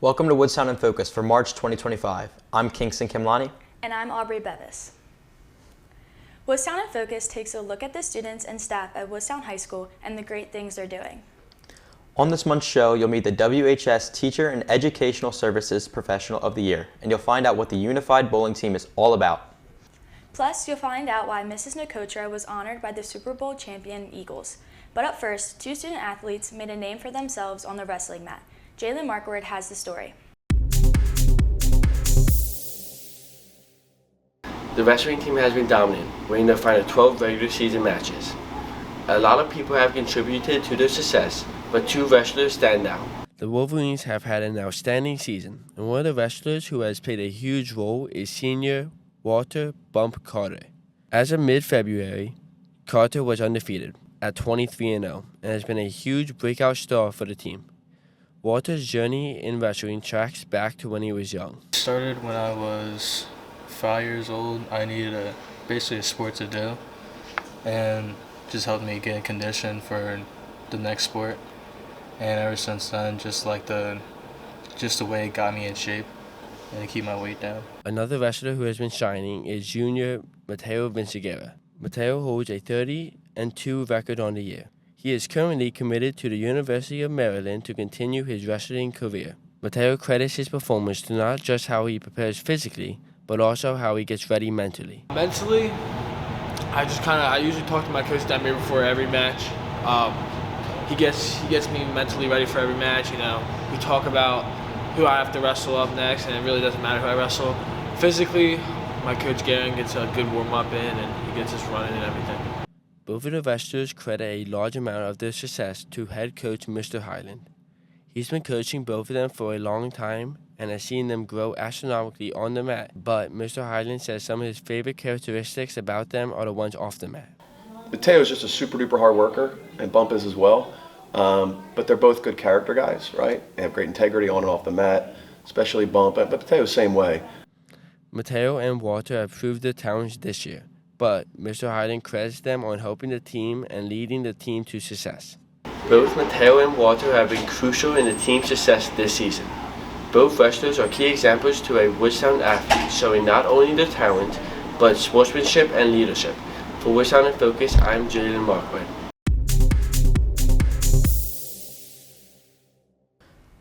Welcome to Woodstown In Focus for March 2025. I'm Kingston Kimlani. And I'm Aubrey Bevis. Woodstown In Focus takes a look at the students and staff at Woodstown High School and the great things they're doing. On this month's show, you'll meet the WHS Teacher and Educational Services Professional of the Year, and you'll find out what the Unified Bowling Team is all about. Plus, you'll find out why Mrs. Nicotra was honored by the Super Bowl champion Eagles. But up first, two student athletes made a name for themselves on the wrestling mat. Jalen Markward has the story. The wrestling team has been dominant, winning the final 12 regular season matches. A lot of people have contributed to their success, but two wrestlers stand out. The Wolverines have had an outstanding season, and one of the wrestlers who has played a huge role is senior Walter "Bump" Carter. As of mid-February, Carter was undefeated at 23-0 and has been a huge breakout star for the team. Walter's journey in wrestling tracks back to when he was young. It started when I was 5 years old. I needed basically a sport to do, and just helped me get in condition for the next sport. And ever since then, just the way it got me in shape and to keep my weight down. Another wrestler who has been shining is junior Mateo Vinciguerra. Mateo holds a 30-2 record on the year. He is currently committed to the University of Maryland to continue his wrestling career. Mateo credits his performance to not just how he prepares physically, but also how he gets ready mentally. Mentally, I usually talk to my coach that before every match. He gets me mentally ready for every match. We talk about who I have to wrestle up next, and it really doesn't matter who I wrestle. Physically, my coach Garen gets a good warm up in, and he gets us running and everything. Both of the wrestlers credit a large amount of their success to head coach Mr. Highland. He's been coaching both of them for a long time and has seen them grow astronomically on the mat, but Mr. Highland says some of his favorite characteristics about them are the ones off the mat. Mateo's just a super duper hard worker, and Bump is as well. But they're both good character guys, right? They have great integrity on and off the mat, especially Bump, but Mateo's the same way. Mateo and Walter have proved their talents this year, but Mr. Highland credits them on helping the team and leading the team to success. Both Mateo and Walter have been crucial in the team's success this season. Both wrestlers are key examples to a Woodstown athlete, showing not only their talent, but sportsmanship and leadership. For Woodstown In Focus, I'm Jalen Markward.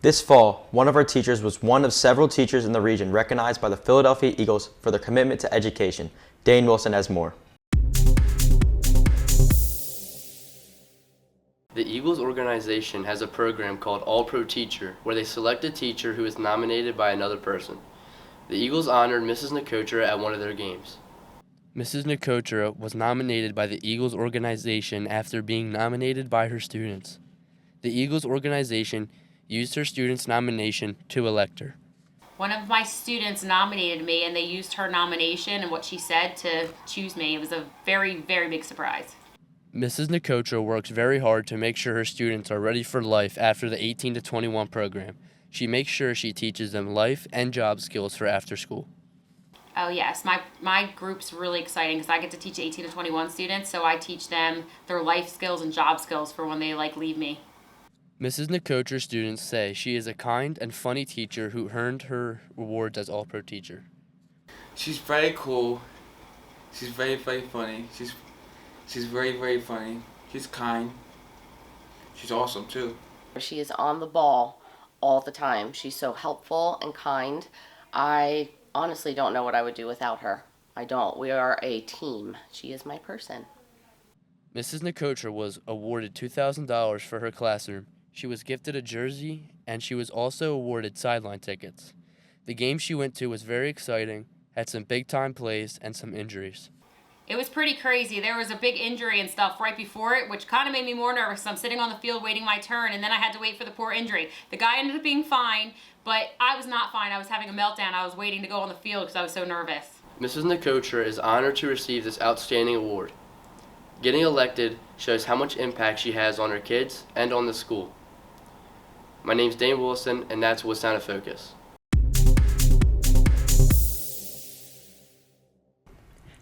This fall, one of our teachers was one of several teachers in the region recognized by the Philadelphia Eagles for their commitment to education. Dane Wilson has more. The Eagles organization has a program called All-Pro Teacher, where they select a teacher who is nominated by another person. The Eagles honored Mrs. Nicotra at one of their games. Mrs. Nicotra was nominated by the Eagles organization after being nominated by her students. The Eagles organization used her students' nomination to elect her. One of my students nominated me, and they used her nomination and what she said to choose me. It was a very, very big surprise. Mrs. Nicotra works very hard to make sure her students are ready for life after the 18 to 21 program. She makes sure she teaches them life and job skills for after school. Oh yes, my group's really exciting because I get to teach 18 to 21 students, so I teach them their life skills and job skills for when they leave me. Mrs. Nicotra's students say she is a kind and funny teacher who earned her awards as All-Pro Teacher. She's very cool. She's very, very funny. She's very, very funny. She's kind. She's awesome too. She is on the ball all the time. She's so helpful and kind. I honestly don't know what I would do without her. I don't. We are a team. She is my person. Mrs. Nicotra was awarded $2,000 for her classroom. She was gifted a jersey, and she was also awarded sideline tickets. The game she went to was very exciting, had some big-time plays, and some injuries. It was pretty crazy. There was a big injury and stuff right before it, which kind of made me more nervous. I'm sitting on the field waiting my turn, and then I had to wait for the poor injury. The guy ended up being fine, but I was not fine. I was having a meltdown. I was waiting to go on the field because I was so nervous. Mrs. Nicotra is honored to receive this outstanding award. Getting elected shows how much impact she has on her kids and on the school. My name's Dane Wilson, and that's Woodstown In Focus.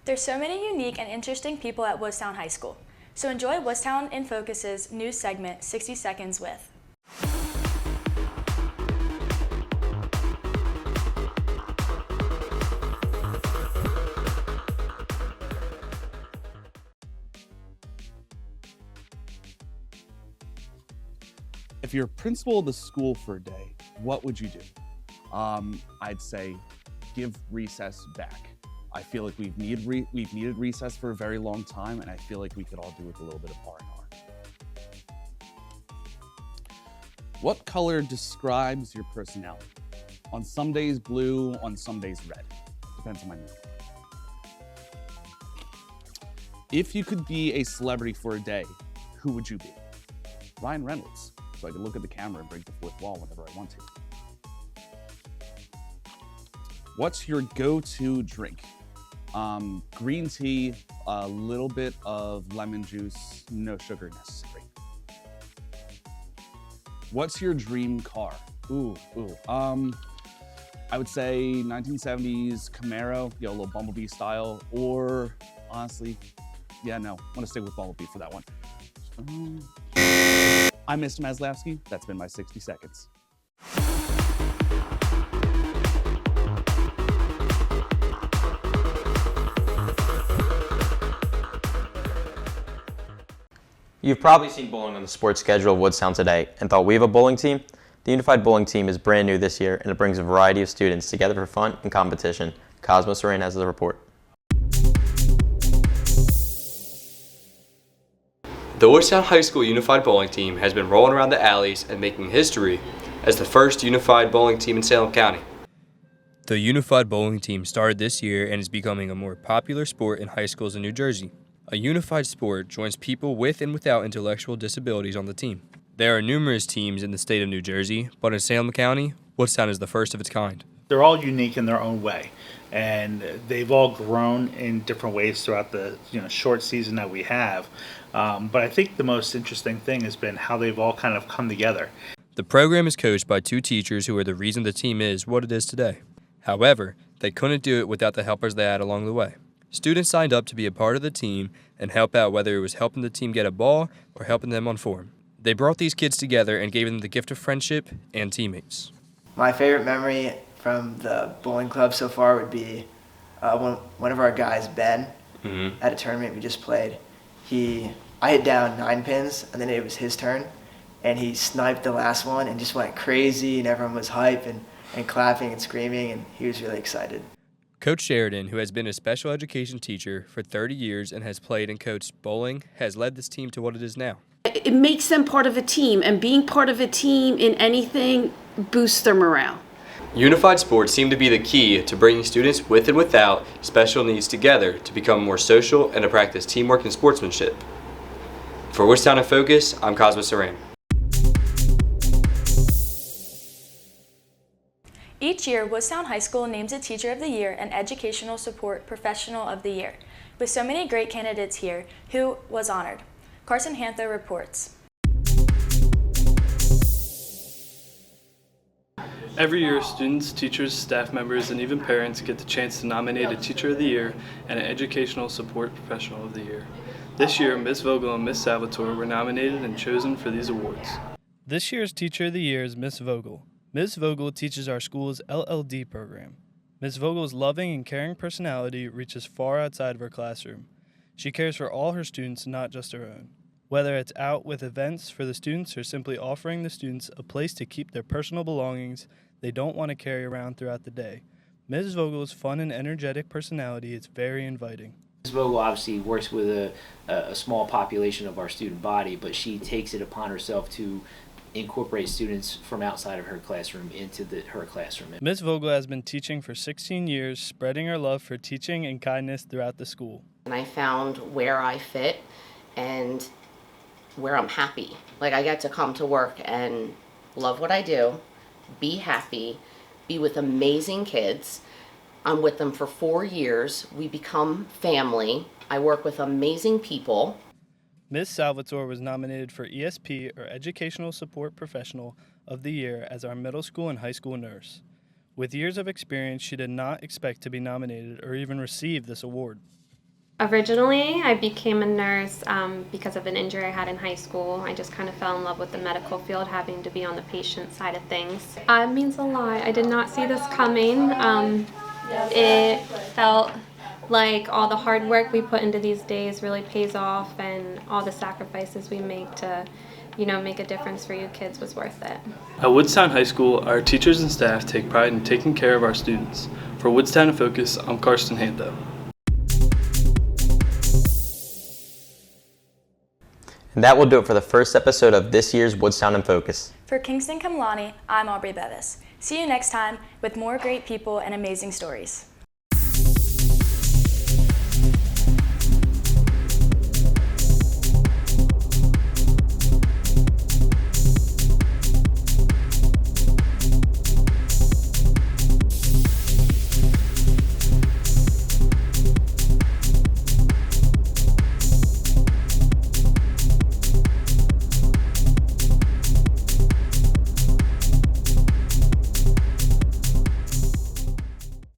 There's so many unique and interesting people at Woodstown High School. So enjoy Woodstown In Focus's news segment, 60 Seconds With. If you're principal of the school for a day, what would you do? I'd say give recess back. I feel like we've needed recess for a very long time, and I feel like we could all do with a little bit of R&R. What color describes your personality? On some days blue, on some days red. Depends on my mood. If you could be a celebrity for a day, who would you be? Ryan Reynolds, so I could look at the camera and break the fourth wall whenever I want to. What's your go-to drink? Green tea, a little bit of lemon juice, no sugar necessary. What's your dream car? I would say 1970s Camaro, a little Bumblebee style, or honestly, I want to stick with Bumblebee for that one. I'm Mr. Maslowski. That's been my 60 seconds. You've probably seen bowling on the sports schedule of Woodstown today and thought we have a bowling team? The Unified Bowling Team is brand new this year and it brings a variety of students together for fun and competition. Cosmos Rain has the report. The Woodstown High School Unified Bowling Team has been rolling around the alleys and making history as the first unified bowling team in Salem County. The Unified Bowling Team started this year and is becoming a more popular sport in high schools in New Jersey. A unified sport joins people with and without intellectual disabilities on the team. There are numerous teams in the state of New Jersey, but in Salem County, Woodstown is the first of its kind. They're all unique in their own way, and they've all grown in different ways throughout the short season that we have. But I think the most interesting thing has been how they've all kind of come together. The program is coached by two teachers who are the reason the team is what it is today. However, they couldn't do it without the helpers they had along the way. Students signed up to be a part of the team and help out, whether it was helping the team get a ball or helping them on form. They brought these kids together and gave them the gift of friendship and teammates. My favorite memory from the bowling club so far would be one of our guys, Ben, at a tournament we just played. I hit down 9 pins, and then it was his turn, and he sniped the last one and just went crazy, and everyone was hype and clapping and screaming, and he was really excited. Coach Sheridan, who has been a special education teacher for 30 years and has played and coached bowling, has led this team to what it is now. It makes them part of a team, and being part of a team in anything boosts their morale. Unified sports seem to be the key to bringing students with and without special needs together to become more social and to practice teamwork and sportsmanship. For Woodstown In Focus, I'm Cosmos Rain. Each year, Woodstown High School names a Teacher of the Year and Educational Support Professional of the Year. With so many great candidates here, who was honored? Carson Hanther reports. Every year, students, teachers, staff members, and even parents get the chance to nominate a Teacher of the Year and an Educational Support Professional of the Year. This year, Ms. Vogel and Ms. Salvatore were nominated and chosen for these awards. This year's Teacher of the Year is Ms. Vogel. Ms. Vogel teaches our school's LLD program. Ms. Vogel's loving and caring personality reaches far outside of her classroom. She cares for all her students, not just her own. Whether it's out with events for the students or simply offering the students a place to keep their personal belongings they don't want to carry around throughout the day, Ms. Vogel's fun and energetic personality is very inviting. Ms. Vogel obviously works with a small population of our student body, but she takes it upon herself to incorporate students from outside of her classroom into her classroom. Ms. Vogel has been teaching for 16 years, spreading her love for teaching and kindness throughout the school. And I found where I fit and where I'm happy. Like, I get to come to work and love what I do, be happy, be with amazing kids. I'm with them for 4 years. We become family. I work with amazing people. Ms. Salvatore was nominated for ESP, or Educational Support Professional of the Year, as our middle school and high school nurse. With years of experience, she did not expect to be nominated or even receive this award. Originally, I became a nurse because of an injury I had in high school. I just kind of fell in love with the medical field, having to be on the patient side of things. It means a lot. I did not see this coming. It felt like all the hard work we put into these days really pays off, and all the sacrifices we make to, make a difference for you kids was worth it. At Woodstown High School, our teachers and staff take pride in taking care of our students. For Woodstown In Focus, I'm Karsten Hanto. And that will do it for the first episode of this year's Woodstown In Focus. For Kingston Kamlani, I'm Aubrey Bevis. See you next time with more great people and amazing stories.